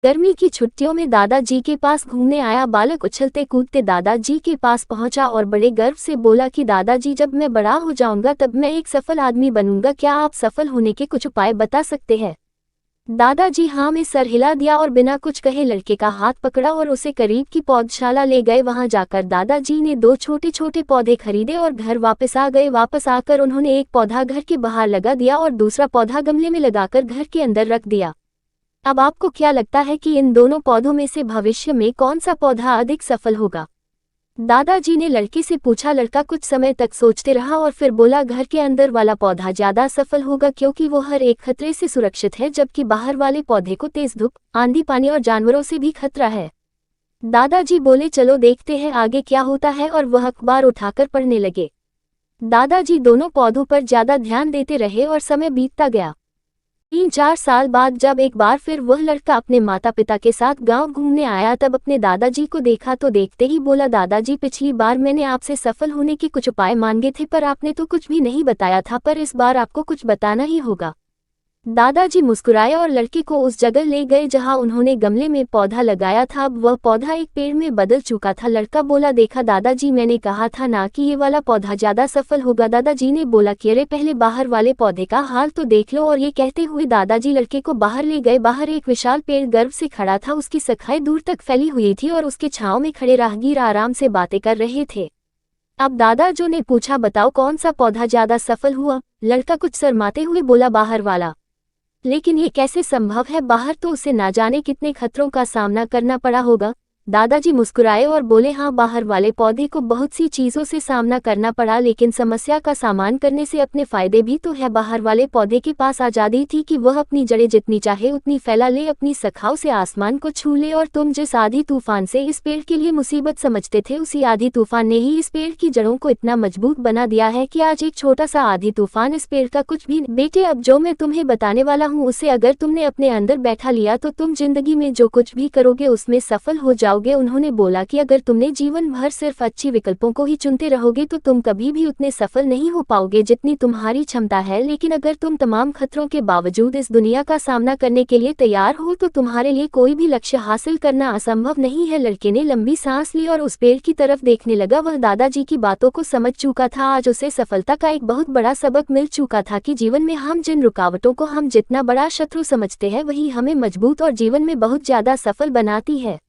गर्मी की छुट्टियों में दादाजी के पास घूमने आया बालक उछलते कूदते दादाजी के पास पहुंचा और बड़े गर्व से बोला कि दादाजी, जब मैं बड़ा हो जाऊंगा तब मैं एक सफल आदमी बनूंगा। क्या आप सफल होने के कुछ उपाय बता सकते हैं? दादाजी हाँ में सर हिला दिया और बिना कुछ कहे लड़के का हाथ पकड़ा और उसे करीब की पौधशाला ले गए। वहां जाकर दादाजी ने 2 छोटे छोटे पौधे खरीदे और घर वापस आ गए। वापस आकर उन्होंने एक पौधा घर के बाहर लगा दिया और दूसरा पौधा गमले में लगाकर घर के अंदर रख दिया। अब आपको क्या लगता है कि इन दोनों पौधों में से भविष्य में कौन सा पौधा अधिक सफल होगा? दादाजी ने लड़के से पूछा। लड़का कुछ समय तक सोचते रहा और फिर बोला, घर के अंदर वाला पौधा ज्यादा सफल होगा, क्योंकि वो हर एक खतरे से सुरक्षित है, जबकि बाहर वाले पौधे को तेज धूप, आंधी, पानी और जानवरों से भी खतरा है। दादाजी बोले, चलो देखते हैं आगे क्या होता है, और वह अखबार उठाकर पढ़ने लगे। दादाजी दोनों पौधों पर ज्यादा ध्यान देते रहे और समय बीतता गया। 3-4 साल बाद जब एक बार फिर वह लड़का अपने माता पिता के साथ गांव घूमने आया, तब अपने दादाजी को देखा तो देखते ही बोला, दादाजी, पिछली बार मैंने आपसे सफल होने के कुछ उपाय मांगे थे, पर आपने तो कुछ भी नहीं बताया था, पर इस बार आपको कुछ बताना ही होगा। दादाजी मुस्कुराए और लड़के को उस जगह ले गए जहां उन्होंने गमले में पौधा लगाया था। अब वह पौधा एक पेड़ में बदल चुका था। लड़का बोला, देखा दादाजी, मैंने कहा था ना कि ये वाला पौधा ज्यादा सफल होगा। दादाजी ने बोला कि अरे, पहले बाहर वाले पौधे का हाल तो देख लो। और ये कहते हुए दादाजी लड़के को बाहर ले गए। बाहर एक विशाल पेड़ गर्व से खड़ा था। उसकी शाखाएं दूर तक फैली हुई थी और उसके छांव में खड़े राहगीर आराम से बातें कर रहे थे। अब दादाजी ने पूछा, बताओ कौन सा पौधा ज्यादा सफल हुआ? लड़का कुछ शर्माते हुए बोला, बाहर वाला। लेकिन ये कैसे संभव है? बाहर तो उसे ना जाने कितने खतरों का सामना करना पड़ा होगा। दादाजी मुस्कुराए और बोले, हाँ, बाहर वाले पौधे को बहुत सी चीजों से सामना करना पड़ा, लेकिन समस्या का सामना करने से अपने फायदे भी तो है। बाहर वाले पौधे के पास आजादी थी कि वह अपनी जड़ें जितनी चाहे उतनी फैला ले, अपनी शाखाओं से आसमान को छू ले। और तुम जिस आधी तूफान से इस पेड़ के लिए मुसीबत समझते थे, उसी आधी तूफान ने ही इस पेड़ की जड़ों को इतना मजबूत बना दिया है कि आज एक छोटा सा आधी तूफान इस पेड़ का कुछ भी। बेटे, अब जो मैं तुम्हें बताने वाला हूँ उसे अगर तुमने अपने अंदर बैठा लिया तो तुम जिंदगी में जो कुछ भी करोगे उसमें सफल हो जाओगे। उन्होंने बोला कि अगर तुमने जीवन भर सिर्फ अच्छी विकल्पों को ही चुनते रहोगे तो तुम कभी भी उतने सफल नहीं हो पाओगे जितनी तुम्हारी क्षमता है। लेकिन अगर तुम तमाम खतरों के बावजूद इस दुनिया का सामना करने के लिए तैयार हो तो तुम्हारे लिए कोई भी लक्ष्य हासिल करना असंभव नहीं है। लड़के ने लंबी सांस ली और उस पेड़ की तरफ देखने लगा। वह दादाजी की बातों को समझ चुका था। आज उसे सफलता का एक बहुत बड़ा सबक मिल चुका था कि जीवन में हम जिन रुकावटों को हम जितना बड़ा शत्रु समझते हैं, वही हमें मजबूत और जीवन में बहुत ज्यादा सफल बनाती है।